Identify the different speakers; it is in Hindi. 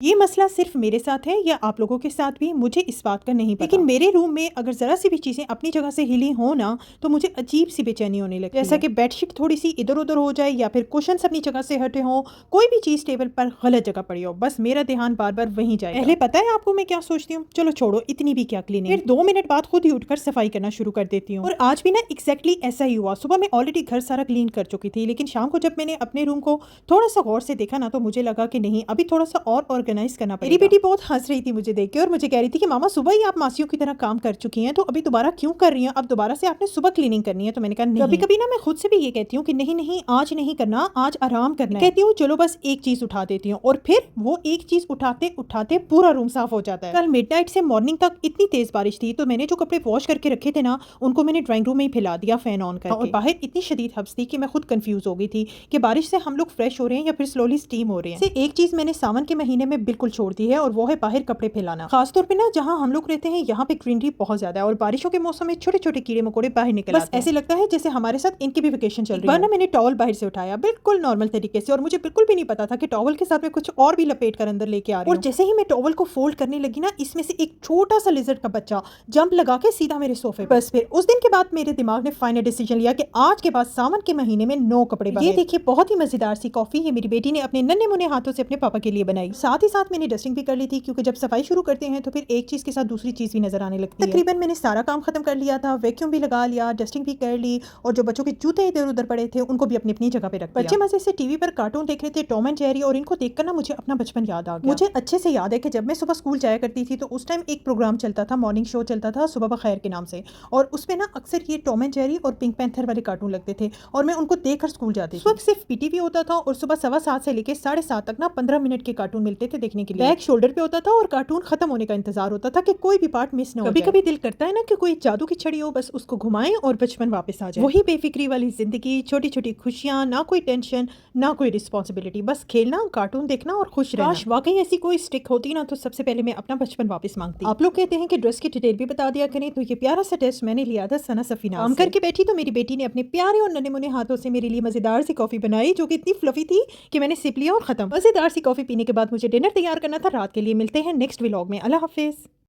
Speaker 1: ये मसला सिर्फ मेरे साथ है या आप लोगों के साथ भी, मुझे इस बात का नहीं पता। लेकिन मेरे रूम में अगर जरा सी भी चीजें अपनी जगह से हिली हो ना तो मुझे अजीब सी बेचैनी होने लगती है। जैसा कि बेडशीट थोड़ी सी इधर उधर हो जाए या फिर कुशन्स अपनी जगह से हटे हो, कोई भी चीज टेबल पर गलत जगह पड़ी हो, बस मेरा ध्यान बार बार वहीं जाए। पहले पता है आपको मैं क्या सोचती हूँ, चलो छोड़ो इतनी भी क्या क्लीनिंग, फिर 2 मिनट बाद खुद ही उठकर सफाई करना शुरू कर देती हूँ। और आज भी ना एग्जैक्टली ऐसा ही हुआ। सुबह मैं ऑलरेडी घर सारा क्लीन कर चुकी थी, लेकिन शाम को जब मैंने अपने रूम को थोड़ा सा गौर से देखा ना तो मुझे लगा कि नहीं, अभी थोड़ा सा और ऑर्गेनाइज करना पड़ेगा। मेरी बेटी बहुत हंस रही थी मुझे देख के और मुझे कह रही थी कि मामा सुबह ही आप मासियों की तरह काम कर चुकी हैं, तो अभी दोबारा क्यों कर रही हैं, अब दोबारा से आपने सुबह क्लीनिंग करनी है। तो मैंने कहा नहीं। कभी कभी ना मैं खुद से भी ये कहती हूँ कि नहीं नहीं आज नहीं करना, आज आराम करना है। कहती हूँ चलो बस एक चीज उठा देती हूँ, और फिर वो एक चीज उठाते उठाते पूरा रूम साफ हो जाता है। कल मिडनाइट से मॉर्निंग तक इतनी तेज बारिश थी तो मैंने जो कपड़े वॉश करके रखे थे ना उनको मैंने ड्राइंग रूम में ही फैला दिया फैन ऑन करके। और बाहर इतनी शदीद हब्स थी कि मैं खुद कंफ्यूज हो गई थी कि बारिश से हम लोग फ्रेश हो रहे हैं या फिर स्लोली स्टीम हो रहे हैं। एक चीज मैंने सावन के महीने में बिल्कुल छोड़ दी है और वो है बाहर कपड़े फैलाना। खासतौर पे ना जहाँ हम लोग रहते हैं यहाँ पे ग्रीनरी बहुत ज्यादा है और बारिशों के मौसम में छोटे छोटे कीड़े मकोड़े बाहर निकल आते हैं। ऐसे लगता है जैसे हमारे साथ इनकी भी वेकेशन चल रही है। मैंने टॉवल बाहर से उठाया बिल्कुल नॉर्मल तरीके से और मुझे बिल्कुल भी नहीं पता था कि टॉवल के साथ में कुछ और भी लपेट कर अंदर लेके आ रही हूं। और जैसे ही मैं टॉवल को फोल्ड करने लगी ना इसमें से एक छोटा सा लिजर्ड का बच्चा जंप लगा के सीधा मेरे सोफे पे। बस फिर उस दिन के बाद मेरे दिमाग ने फाइनल डिसीजन लिया कि आज के बाद सावन के महीने में 9 कपड़े। ये देखिए बहुत ही मजेदार सी कॉफी ये मेरी बेटी ने अपने नन्हे मुन्ने हाथों से अपने पापा के लिए बनाई। साथ ही साथ मैंने डस्टिंग भी कर ली थी क्योंकि जब सफाई शुरू करते हैं तो फिर एक चीज के साथ दूसरी चीज भी नजर आने लगती है। तकरीबन मैंने सारा काम खत्म कर लिया था, वैक्यूम भी लगा लिया, डस्टिंग भी कर ली और जो बच्चों के जूते इधर उधर पड़े थे उनको भी अपनी अपनी जगह पे रख दिया। बच्चे मजे से टीवी पर कार्टून देख रहे थे, टॉम एंड जेरी, और इनको देखकर ना मुझे अपना बचपन याद आ गया। मुझे अच्छे से याद है कि जब मैं सुबह स्कूल जाया करती थी तो उस टाइम एक प्रोग्राम चलता था, मॉर्निंग शो चलता था सुबह बखैर के नाम से, और उसमें ना अक्सर ये टॉम एंड जेरी और पिंक पैंथर वाले कार्टून लगते थे और मैं उनको देखकर स्कूल जाती थी। वक्त सिर्फ पीटीवी होता था और सुबह 7:15 से लेकर 7:30 तक ना 15 मिनट के कार्टून मिलते थे देखने के लिए। बैग शोल्डर पे होता था और कार्टून खत्म होने का इंतजार होता था कि कोई भी पार्ट मिस ना हो। कभी कभी दिल करता है ना कि कोई जादू की छड़ी हो, बस उसको घुमाएं और बचपन वापस आ जाए। वही बेफिक्री वाली जिंदगी, छोटी छोटी खुशियां, ना कोई टेंशन ना कोई रिस्पॉन्सिबिलिटी, बस खेलना, कार्टून देखना और खुश रहना। काश वाकई ऐसी कोई स्टिक होती ना तो सबसे पहले मैं अपना बचपन वापस मांगती। आप लोग कहते हैं कि ड्रेस की डिटेल भी बता दिया करें, तो ये प्यारा सा टेस्ट मैंने लिया था सना सफीना। काम करके बैठी तो मेरी बेटी ने अपने प्यारे और नन्हे मुन्ने हाथों से मेरे लिए मजेदार सी कॉफी बनाई जो कि इतनी फ्लफी थी कि मैंने सिप लिया और खत्म। मजेदार सी कॉफी पीने के बाद मुझे डिनर तैयार करना था रात के लिए। मिलते हैं नेक्स्ट व्लॉग में। अल्लाह हाफिज।